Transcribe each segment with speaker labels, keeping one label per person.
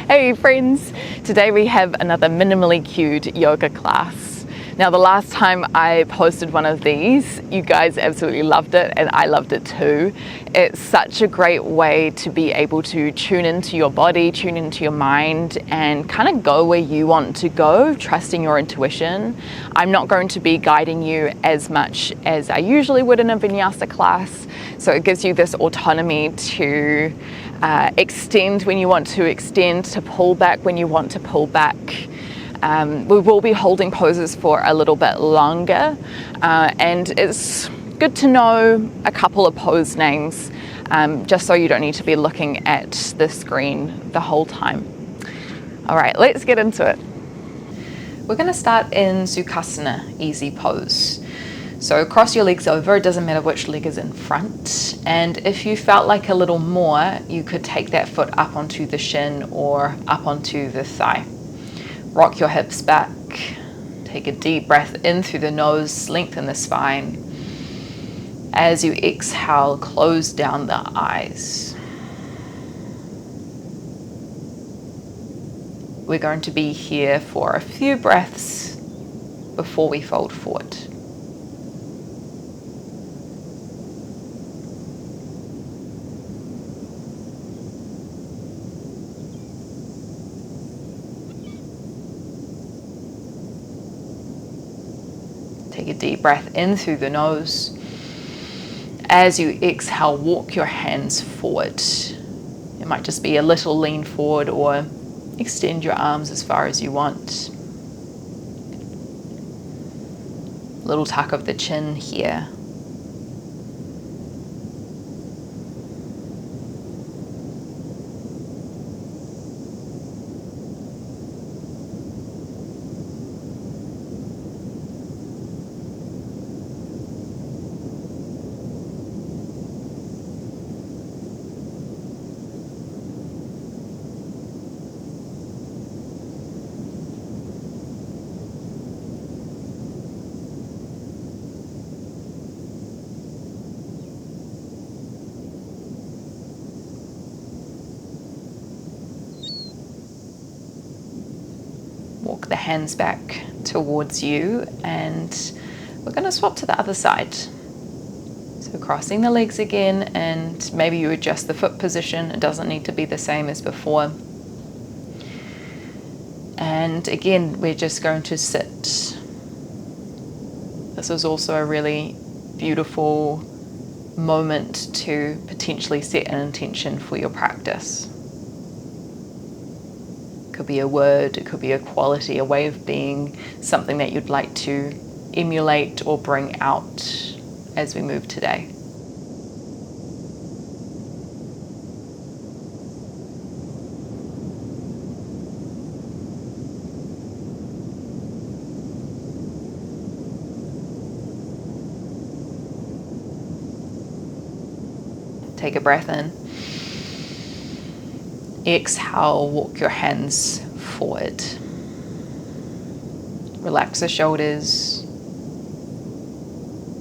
Speaker 1: Hey friends, today we have another minimally cued yoga class. Now the last time I posted one of these, you guys absolutely loved it and I loved it too. It's such a great way to be able to tune into your body, tune into your mind and kind of go where you want to go, trusting your intuition. I'm not going to be guiding you as much as I usually would in a Vinyasa class, so it gives you this autonomy to extend when you want to extend, to pull back when you want to pull back. We will be holding poses for a little bit longer, and it's good to know a couple of pose names, just so you don't need to be looking at the screen the whole time. All right, let's get into it. We're going to start in Sukhasana, easy pose. So cross your legs over, it doesn't matter which leg is in front. And if you felt like a little more, you could take that foot up onto the shin or up onto the thigh. Rock your hips back. Take a deep breath in through the nose, lengthen the spine. As you exhale, close down the eyes. We're going to be here for a few breaths before we fold forward. Take a deep breath in through the nose. As you exhale, walk your hands forward. It might just be a little lean forward or extend your arms as far as you want. Little tuck of the chin here. Walk the hands back towards you and we're going to swap to the other side. So crossing the legs again, and maybe you adjust the foot position. It doesn't need to be the same as before. And again, we're just going to sit. This is also a really beautiful moment to potentially set an intention for your practice. It could be a word, it could be a quality, a way of being, something that you'd like to emulate or bring out as we move today. Take a breath in. Exhale, walk your hands forward. Relax the shoulders.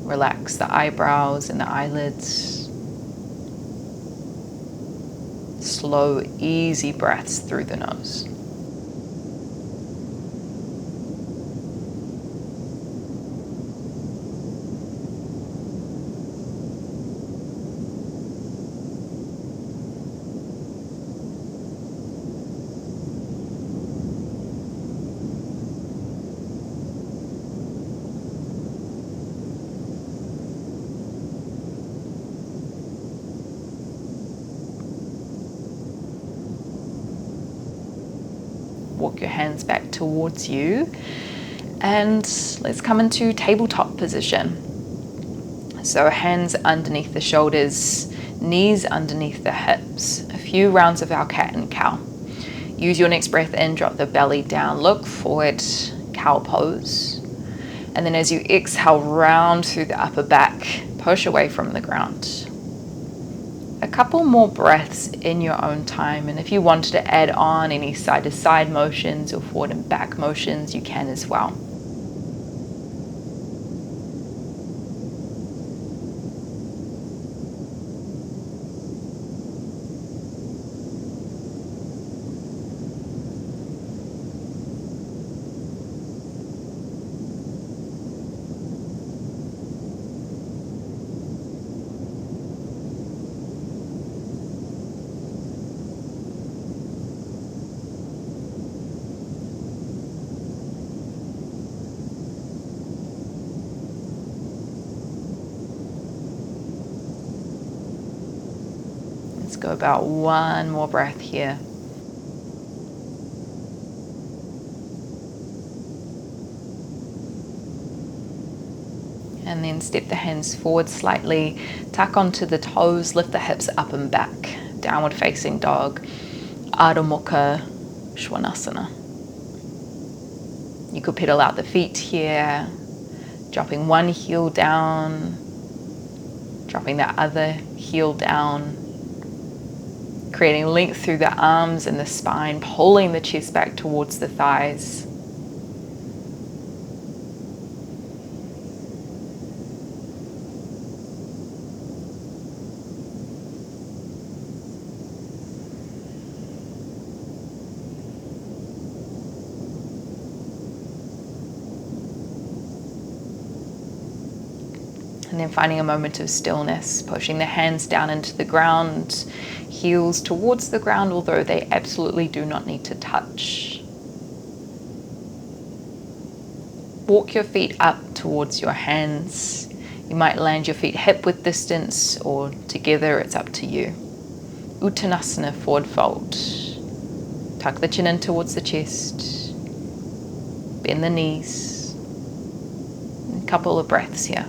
Speaker 1: Relax the eyebrows and the eyelids. Slow, easy breaths through the nose. Walk your hands back towards you and let's come into tabletop position. So hands underneath the shoulders, knees underneath the hips. A few rounds of our cat and cow. Use your next breath in, drop the belly down, look forward, cow pose. And then as you exhale, round through the upper back, push away from the ground. A couple more breaths in your own time, and if you wanted to add on any side to side motions or forward and back motions, you can as well. go about one more breath here. And then step the hands forward slightly, tuck onto the toes, lift the hips up and back. Downward facing dog, Adho Mukha Svanasana. You could pedal out the feet here, dropping one heel down, dropping the other heel down, creating length through the arms and the spine, pulling the chest back towards the thighs. And then finding a moment of stillness, pushing the hands down into the ground, heels towards the ground, although they absolutely do not need to touch. Walk your feet up towards your hands. You might land your feet hip width distance or together, it's up to you. Uttanasana, forward fold. Tuck the chin in towards the chest. Bend the knees. A couple of breaths here.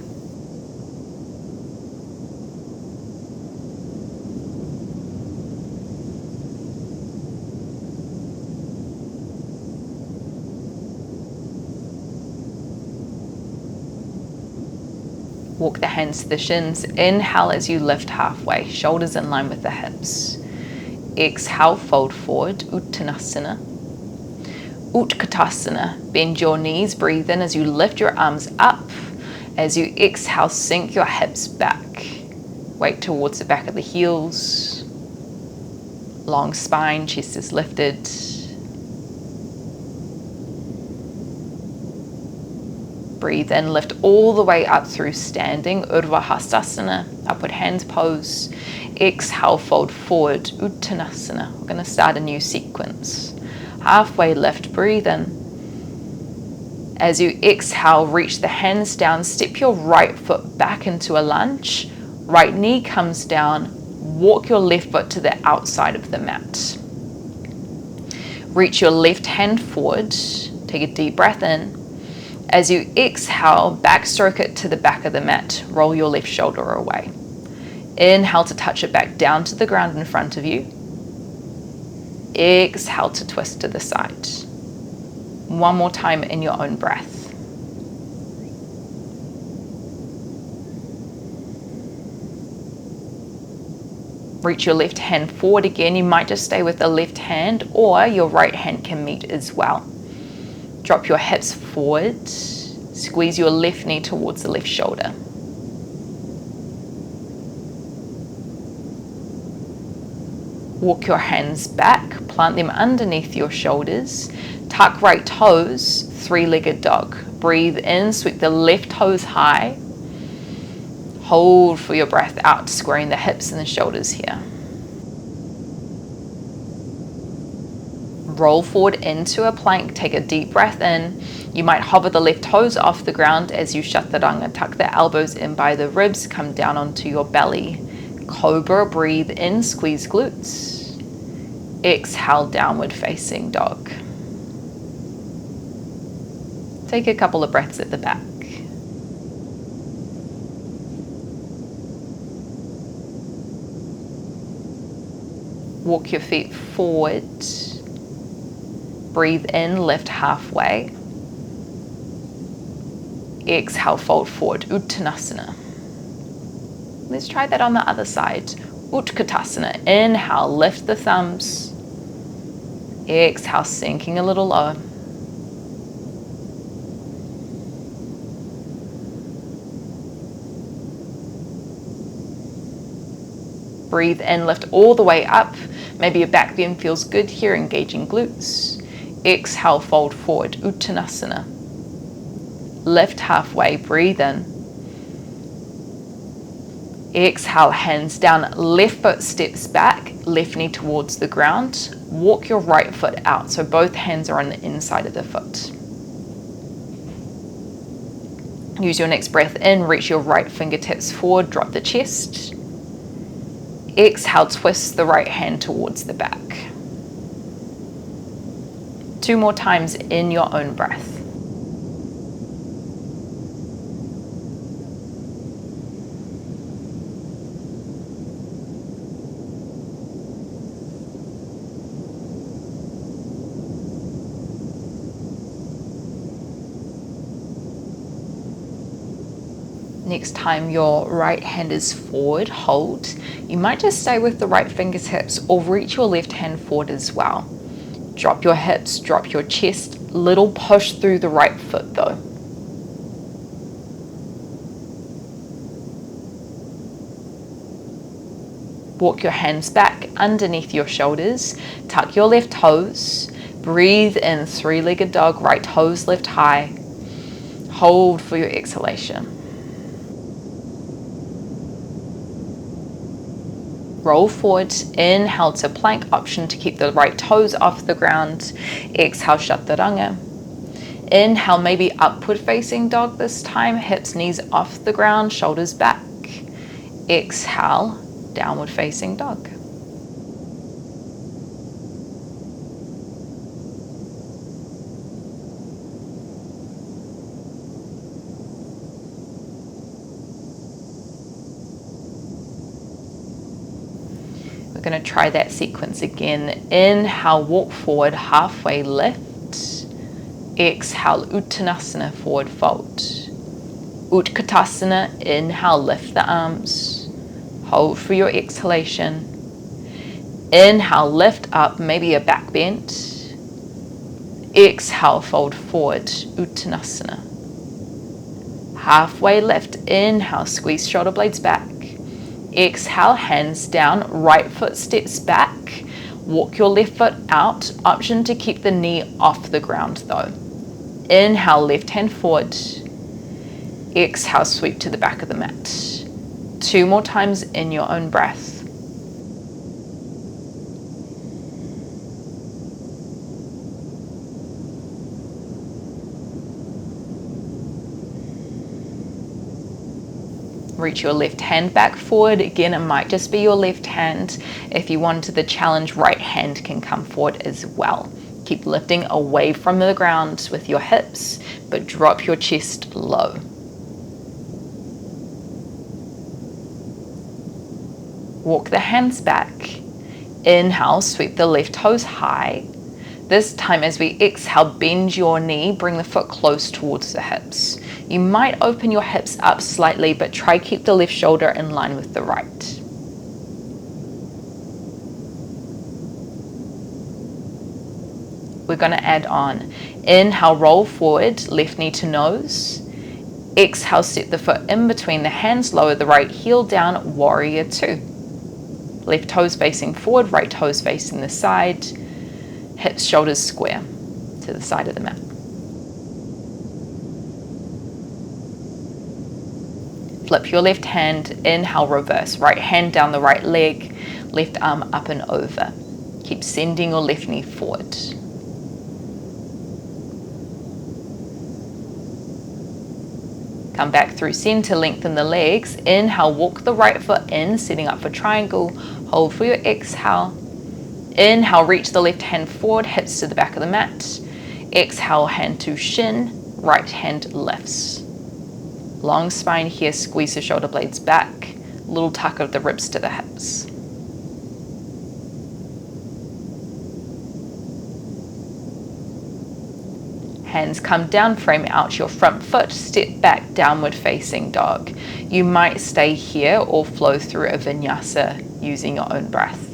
Speaker 1: Walk the hands to the shins. Inhale as you lift halfway, shoulders in line with the hips. Exhale, fold forward, Uttanasana. Utkatasana, bend your knees, breathe in as you lift your arms up. As you exhale, sink your hips back. Weight towards the back of the heels. Long spine, chest is lifted. Breathe in, lift all the way up through standing, Urdhva Hastasana, upward hands pose. Exhale, fold forward, Uttanasana. We're going to start a new sequence. Halfway lift, breathe in. As you exhale, reach the hands down, step your right foot back into a lunge. Right knee comes down, walk your left foot to the outside of the mat. Reach your left hand forward, take a deep breath in. As you exhale, backstroke it to the back of the mat. Roll your left shoulder away. Inhale to touch it back down to the ground in front of you. Exhale to twist to the side. One more time in your own breath. Reach your left hand forward again. You might just stay with the left hand, or your right hand can meet as well. Drop your hips forward, squeeze your left knee towards the left shoulder. Walk your hands back, plant them underneath your shoulders, tuck right toes, three-legged dog. Breathe in, sweep the left toes high. Hold for your breath out, squaring the hips and the shoulders here. Roll forward into a plank, take a deep breath in. You might hover the left toes off the ground as you Chaturanga. Tuck the elbows in by the ribs, come down onto your belly. Cobra, breathe in, squeeze glutes. Exhale, downward facing dog. Take a couple of breaths at the back. Walk your feet forward. Breathe in, lift halfway. Exhale, fold forward, Uttanasana. Let's try that on the other side. Utkatasana, inhale, lift the thumbs. Exhale, sinking a little lower. Breathe in, lift all the way up. Maybe your back bend feels good here, engaging glutes. Exhale, fold forward, Uttanasana. Lift halfway, breathe in. Exhale, hands down, left foot steps back, left knee towards the ground. Walk your right foot out, so both hands are on the inside of the foot. Use your next breath in, reach your right fingertips forward, drop the chest. Exhale, twist the right hand towards the back. 2 more times in your own breath. Next time your right hand is forward, hold. You might just stay with the right fingertips or reach your left hand forward as well. Drop your hips, drop your chest, little push through the right foot though. Walk your hands back underneath your shoulders, tuck your left toes, breathe in, 3-legged dog, right toes lift high. Hold for your exhalation. Roll forward, inhale to plank, option to keep the right toes off the ground. Exhale, chaturanga. Inhale, maybe upward facing dog this time, hips, knees off the ground, shoulders back. Exhale, downward facing dog. We're going to try that sequence again. Inhale, walk forward, halfway lift. Exhale, Uttanasana, forward fold. Utkatasana, inhale, lift the arms. Hold for your exhalation. Inhale, lift up, maybe a back bend. Exhale, fold forward, Uttanasana. Halfway lift, inhale, squeeze shoulder blades back. Exhale, hands down, right foot steps back. Walk your left foot out, option to keep the knee off the ground though. Inhale, left hand forward. Exhale, sweep to the back of the mat. 2 more times in your own breath. Reach your left hand back forward. Again, it might just be your left hand. If you wanted the challenge, right hand can come forward as well. Keep lifting away from the ground with your hips, but drop your chest low. Walk the hands back. Inhale, sweep the left toes high. This time as we exhale, bend your knee, bring the foot close towards the hips. You might open your hips up slightly, but try keep the left shoulder in line with the right. We're going to add on. Inhale, roll forward, left knee to nose. Exhale, step the foot in between the hands, lower the right heel down, warrior 2. Left toes facing forward, right toes facing the side. Hips, shoulders square to the side of the mat. Flip your left hand, inhale, reverse. Right hand down the right leg, left arm up and over. Keep sending your left knee forward. Come back through center, lengthen the legs. Inhale, walk the right foot in, setting up for triangle. Hold for your exhale. Inhale, reach the left hand forward, hips to the back of the mat. Exhale, hand to shin, right hand lifts. Long spine here, squeeze the shoulder blades back. Little tuck of the ribs to the hips. Hands come down, frame out your front foot, step back, downward facing dog. You might stay here or flow through a vinyasa using your own breath.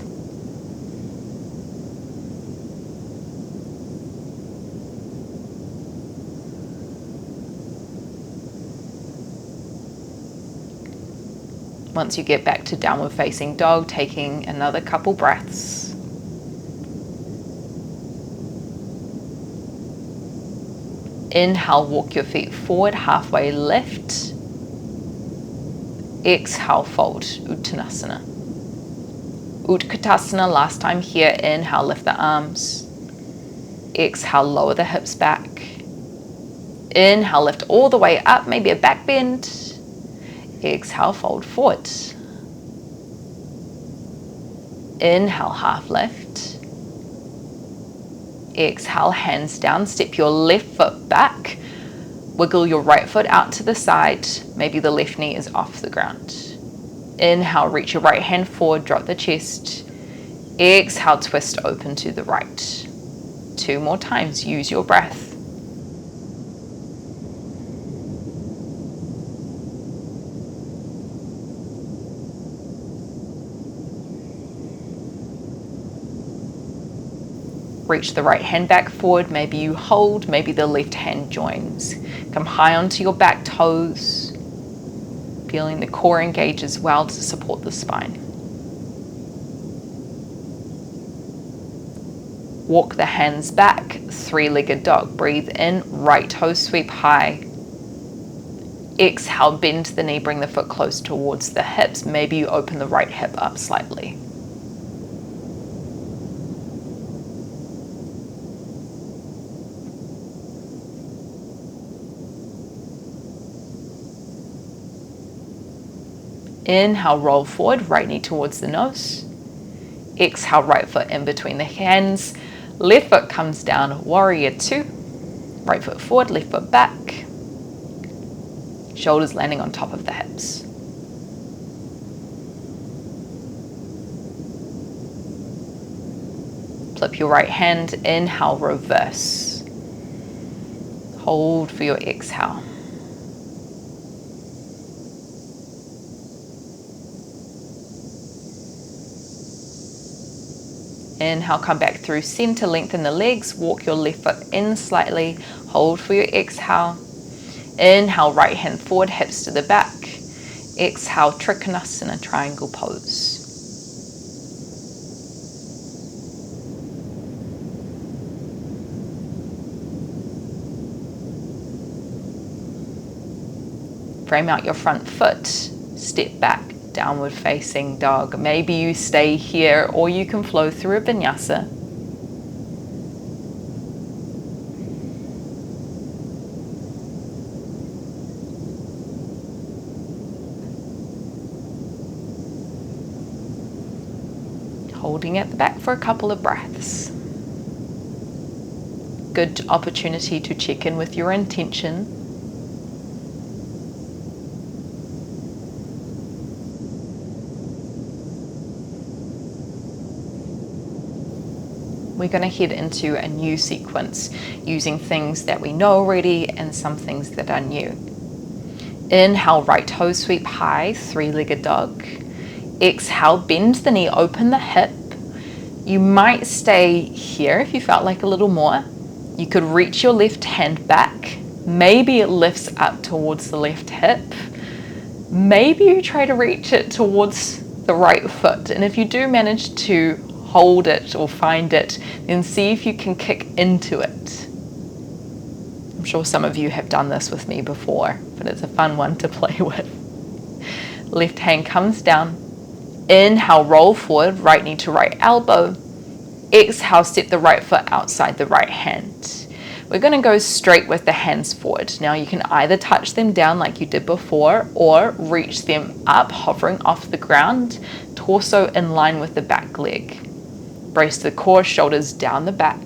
Speaker 1: Once you get back to downward facing dog, taking another couple breaths. Inhale, walk your feet forward, halfway lift. Exhale, fold, Uttanasana. Utkatasana, last time here. Inhale, lift the arms. Exhale, lower the hips back. Inhale, lift all the way up, maybe a back bend. Exhale, fold forward. Inhale, half lift. Exhale, hands down. Step your left foot back. Wiggle your right foot out to the side. Maybe the left knee is off the ground. Inhale, reach your right hand forward, drop the chest. Exhale, twist open to the right. 2 more times, use your breath. Reach the right hand back forward, maybe you hold, maybe the left hand joins. Come high onto your back toes, feeling the core engage as well to support the spine. Walk the hands back, 3-legged dog. Breathe in, right toe sweep high. Exhale, bend the knee, bring the foot close towards the hips. Maybe you open the right hip up slightly. Inhale, roll forward, right knee towards the nose. Exhale, right foot in between the hands. Left foot comes down, warrior 2. Right foot forward, left foot back. Shoulders landing on top of the hips. Flip your right hand, inhale, reverse. Hold for your exhale. Inhale, come back through center, lengthen the legs, walk your left foot in slightly, hold for your exhale. Inhale, right hand forward, hips to the back. Exhale, Trikonasana, triangle pose. Frame out your front foot, step back. Downward facing dog. Maybe you stay here or you can flow through a Vinyasa. Holding at the back for a couple of breaths. Good opportunity to check in with your intention. We're going to head into a new sequence using things that we know already and some things that are new. Inhale, right toe sweep high, 3-legged dog. Exhale, bend the knee, open the hip. You might stay here if you felt like a little more. You could reach your left hand back. Maybe it lifts up towards the left hip. Maybe you try to reach it towards the right foot. And if you do manage to hold it or find it, then see if you can kick into it. I'm sure some of you have done this with me before, but it's a fun one to play with. Left hand comes down. Inhale, roll forward, right knee to right elbow. Exhale, step the right foot outside the right hand. We're going to go straight with the hands forward. Now you can either touch them down like you did before or reach them up, hovering off the ground, torso in line with the back leg. Brace the core, shoulders down the back.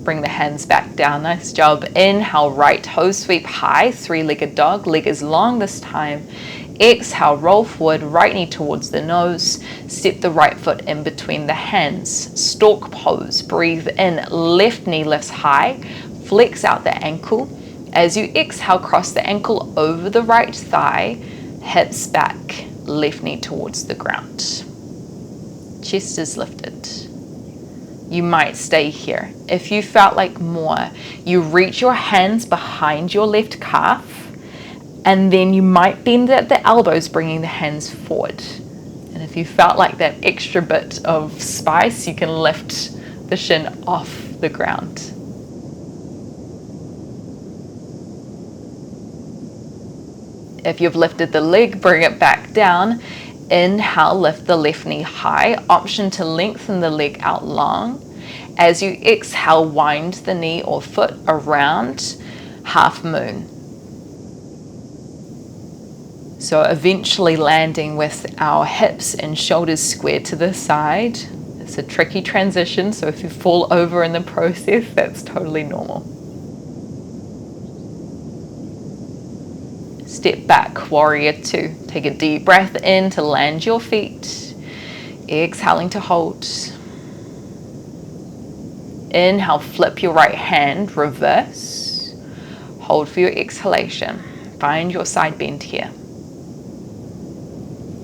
Speaker 1: Bring the hands back down, nice job. Inhale, right toe sweep high, 3-legged dog, leg is long this time. Exhale, roll forward, right knee towards the nose. Step the right foot in between the hands. Stork pose, breathe in, left knee lifts high, flex out the ankle. As you exhale, cross the ankle over the right thigh. Hips back, left knee towards the ground. Chest is lifted. You might stay here. If you felt like more, you reach your hands behind your left calf, and then you might bend at the elbows, bringing the hands forward. And if you felt like that extra bit of spice, you can lift the shin off the ground. If you've lifted the leg, bring it back down. Inhale, lift the left knee high. Option to lengthen the leg out long. As you exhale, wind the knee or foot around half moon. So eventually landing with our hips and shoulders squared to the side. It's a tricky transition, so if you fall over in the process, that's totally normal. Step back, warrior two. Take a deep breath in to land your feet. Exhaling to hold. Inhale, flip your right hand, reverse. Hold for your exhalation. Find your side bend here.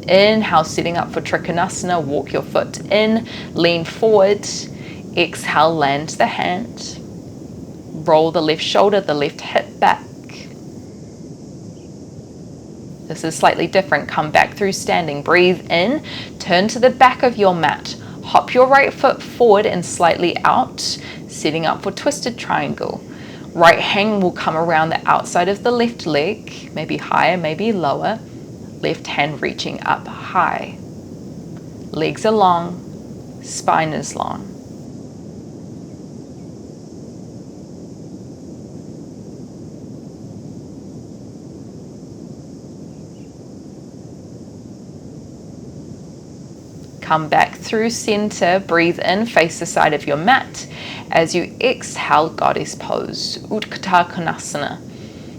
Speaker 1: Inhale, setting up for Trikonasana, walk your foot in, lean forward. Exhale, land the hand. Roll the left shoulder, the left hip back. This is slightly different. Come back through standing. Breathe in, turn to the back of your mat. Hop your right foot forward and slightly out, setting up for twisted triangle. Right hand will come around the outside of the left leg, maybe higher, maybe lower. Left hand reaching up high. Legs are long, spine is long. Come back through center, breathe in, face the side of your mat. As you exhale, goddess pose, Utthita Konasana.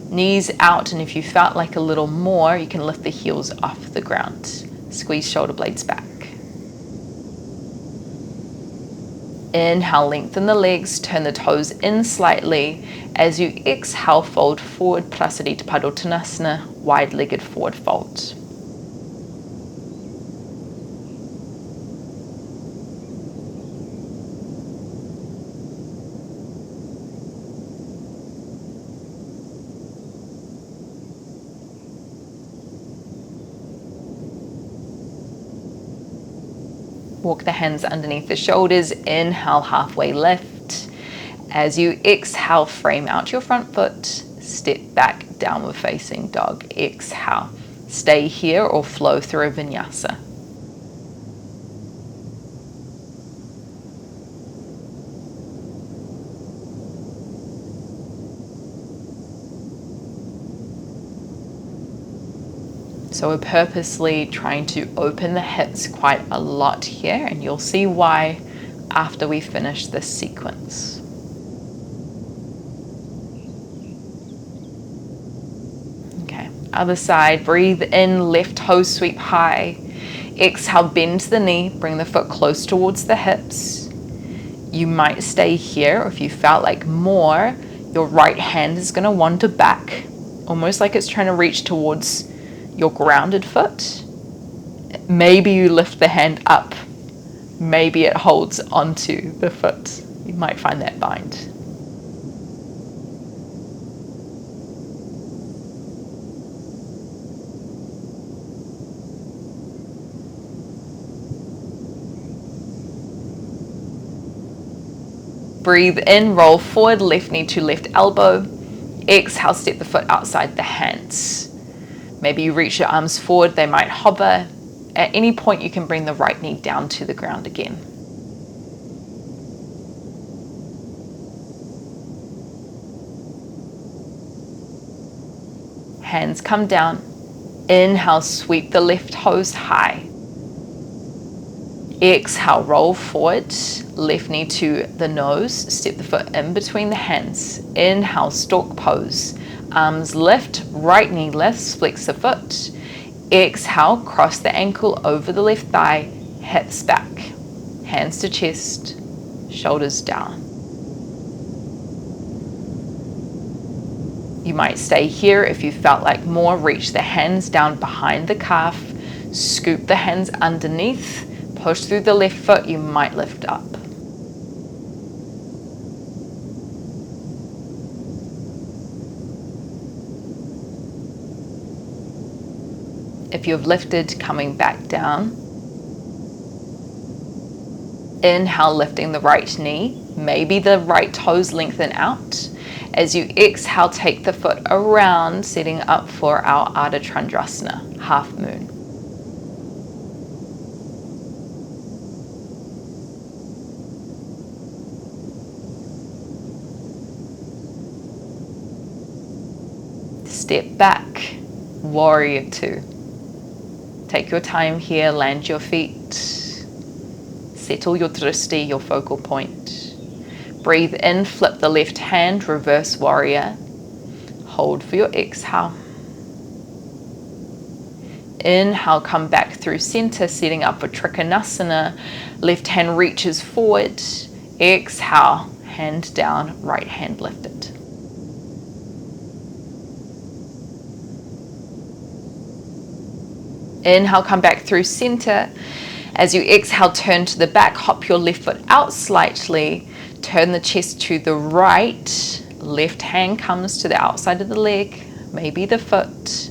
Speaker 1: Knees out, and if you felt like a little more, you can lift the heels off the ground. Squeeze shoulder blades back. Inhale, lengthen the legs, turn the toes in slightly. As you exhale, fold forward, Prasarita Padottanasana, wide-legged forward fold. Walk the hands underneath the shoulders. Inhale, halfway lift. As you exhale, frame out your front foot. Step back, downward facing dog. Exhale. Stay here or flow through a vinyasa. So we're purposely trying to open the hips quite a lot here, and you'll see why after we finish this sequence. Okay, other side, breathe in, left toes sweep high. Exhale, bend the knee, bring the foot close towards the hips. You might stay here, or if you felt like more, your right hand is going to wander back, almost like it's trying to reach towards your grounded foot. Maybe you lift the hand up. Maybe it holds onto the foot. You might find that bind. Breathe in, roll forward, left knee to left elbow. Exhale, step the foot outside the hands. Maybe you reach your arms forward, they might hover. At any point you can bring the right knee down to the ground again. Hands come down. Inhale, sweep the left toes high. Exhale, roll forward, left knee to the nose, step the foot in between the hands. Inhale, stork pose. Arms lift, right knee lifts, flex the foot. Exhale, cross the ankle over the left thigh, hips back. Hands to chest, shoulders down. You might stay here. If you felt like more, reach the hands down behind the calf, scoop the hands underneath, push through the left foot, you might lift up. If you've lifted, coming back down. Inhale, lifting the right knee. Maybe the right toes lengthen out. As you exhale, take the foot around, setting up for our Ardha Chandrasana, half moon. Step back. Warrior Two. Take your time here, land your feet, settle your drishti, your focal point. Breathe in, flip the left hand, reverse warrior. Hold for your exhale. Inhale, come back through center, setting up for Trikonasana. Left hand reaches forward. Exhale, hand down, right hand lifted. Inhale, come back through center. As you exhale, turn to the back, hop your left foot out slightly, turn the chest to the right, left hand comes to the outside of the leg, maybe the foot,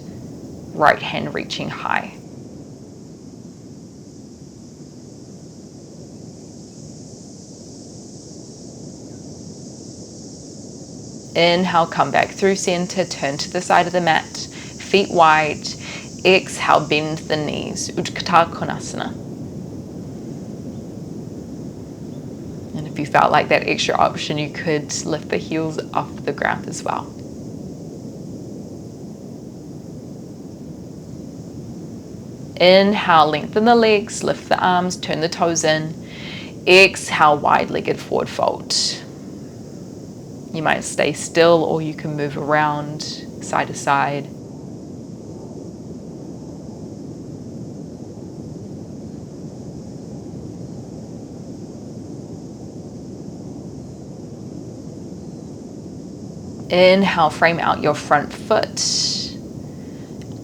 Speaker 1: right hand reaching high. Inhale, come back through center, turn to the side of the mat, feet wide. Exhale, bend the knees, Utkatar Konasana. And if you felt like that extra option, you could lift the heels off the ground as well. Inhale, lengthen the legs, lift the arms, turn the toes in. Exhale, wide-legged forward fold. You might stay still or you can move around side to side. Inhale, frame out your front foot.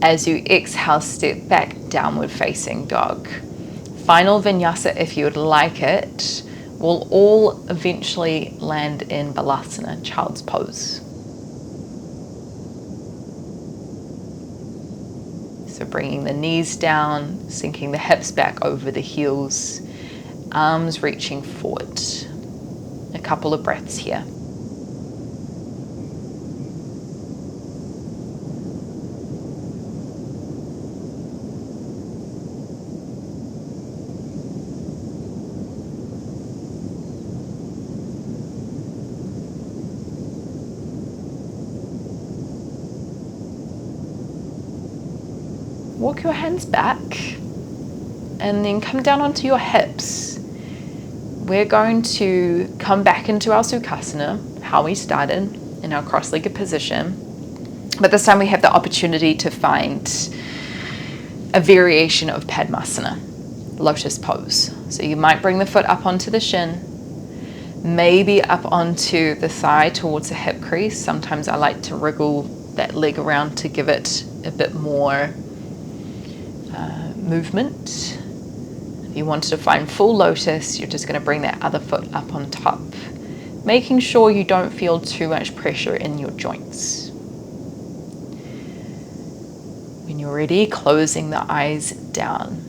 Speaker 1: As you exhale, step back, downward facing dog. Final vinyasa, if you would like it, will all eventually land in Padmasana, child's pose. So bringing the knees down, sinking the hips back over the heels, arms reaching forward. A couple of breaths here. Walk your hands back and then come down onto your hips. We're going to come back into our Sukhasana, how we started, in our cross-legged position. But this time we have the opportunity to find a variation of Padmasana, Lotus Pose. So you might bring the foot up onto the shin, maybe up onto the thigh towards the hip crease. Sometimes I like to wriggle that leg around to give it a bit more movement. If you wanted to find full lotus, you're just going to bring that other foot up on top, making sure you don't feel too much pressure in your joints. When you're ready, closing the eyes down.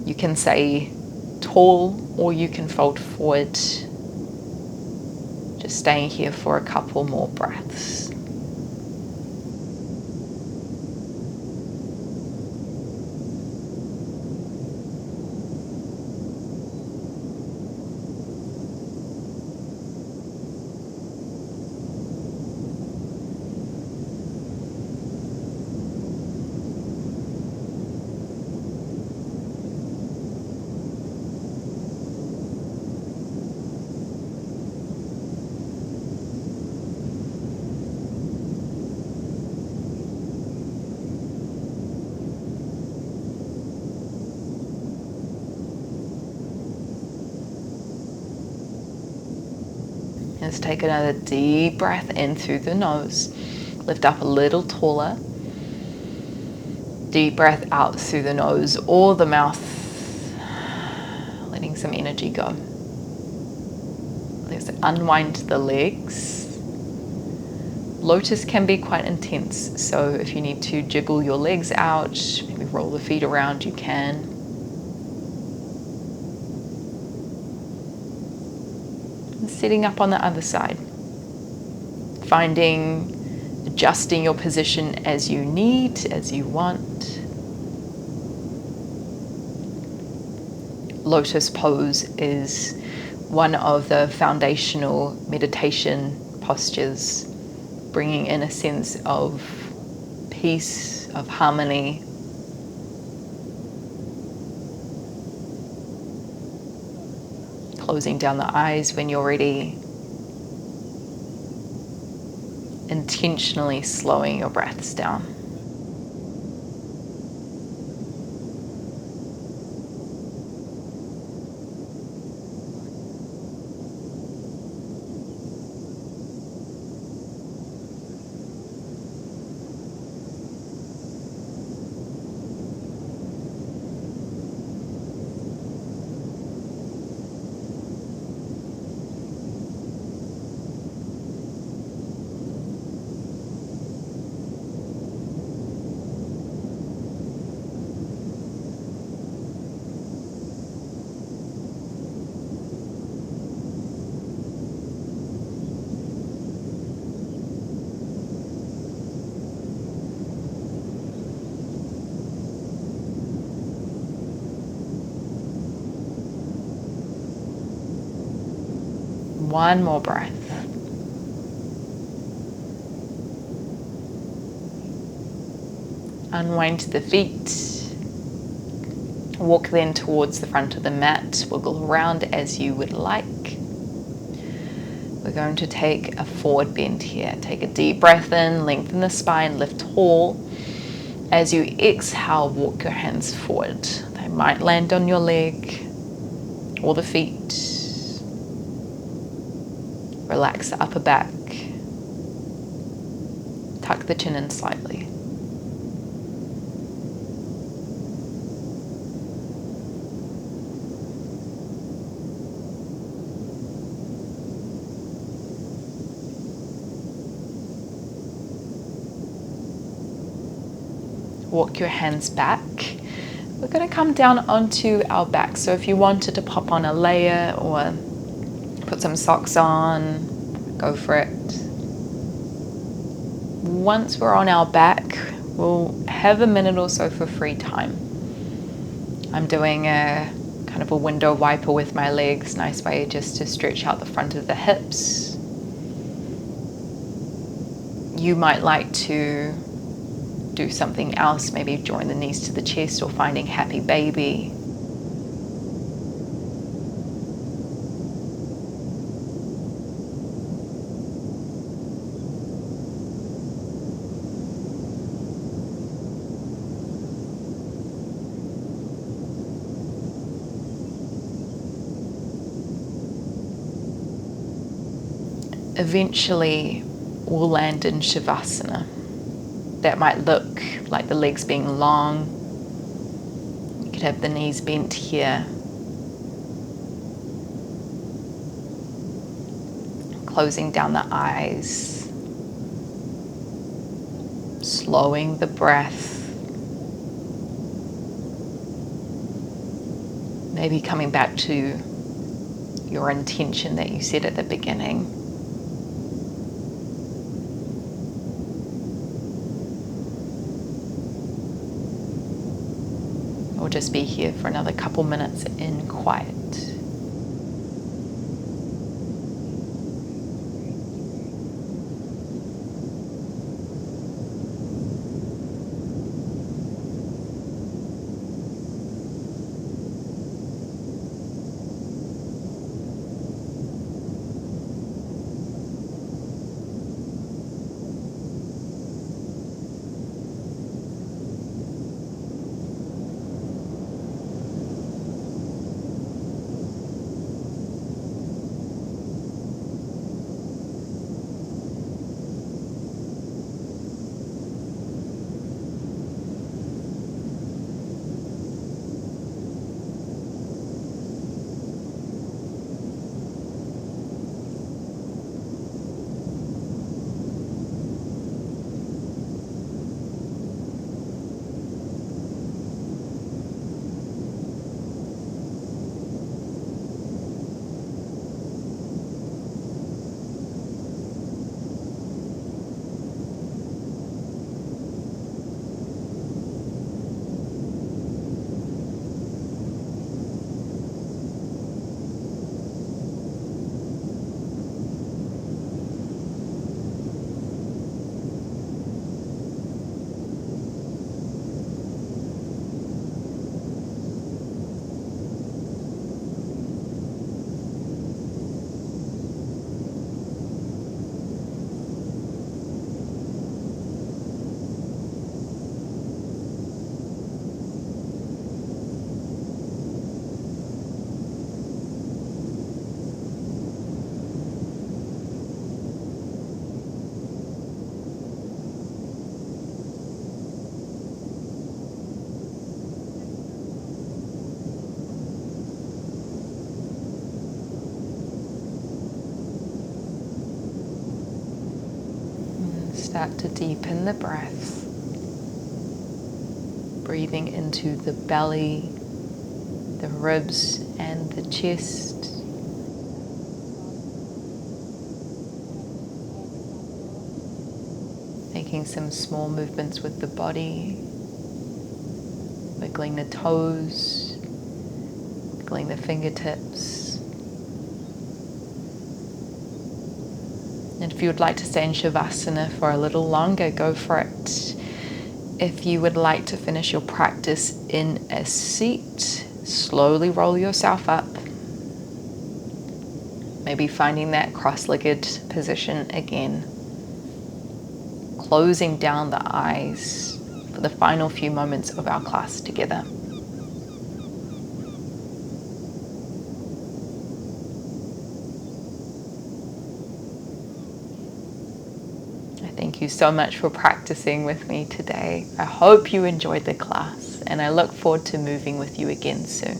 Speaker 1: You can stay tall or you can fold forward. Just staying here for a couple more breaths. Let's take another deep breath in through the nose. Lift up a little taller. Deep breath out through the nose or the mouth, letting some energy go. Let's unwind the legs. Lotus can be quite intense, so if you need to jiggle your legs out, maybe roll the feet around, you can. Sitting up on the other side, adjusting your position as you need, as you want. Lotus Pose is one of the foundational meditation postures, bringing in a sense of peace, of harmony. Closing down the eyes when you're ready. Intentionally slowing your breaths down. One more breath. Unwind the feet. Walk then towards the front of the mat. Wiggle around as you would like. We're going to take a forward bend here. Take a deep breath in, lengthen the spine, lift tall. As you exhale, walk your hands forward. They might land on your leg or the feet. Relax the upper back. Tuck the chin in slightly. Walk your hands back. We're going to come down onto our back. So if you wanted to pop on a layer or put some socks on, go for it. Once we're on our back, we'll have a minute or so for free time. I'm doing a kind of a window wiper with my legs, nice way just to stretch out the front of the hips. You might like to do something else, maybe drawing the knees to the chest or finding happy baby. Eventually, we'll land in Savasana. That might look like the legs being long. You could have the knees bent here. Closing down the eyes. Slowing the breath. Maybe coming back to your intention that you set at the beginning. We'll just be here for another couple minutes in quiet. Start to deepen the breath, breathing into the belly, the ribs and the chest. Making some small movements with the body, wiggling the toes, wiggling the fingertips. And if you would like to stay in Savasana for a little longer, go for it. If you would like to finish your practice in a seat, slowly roll yourself up. Maybe finding that cross-legged position again. Closing down the eyes for the final few moments of our class together. Thank you so much for practicing with me today. I hope you enjoyed the class, and I look forward to moving with you again soon.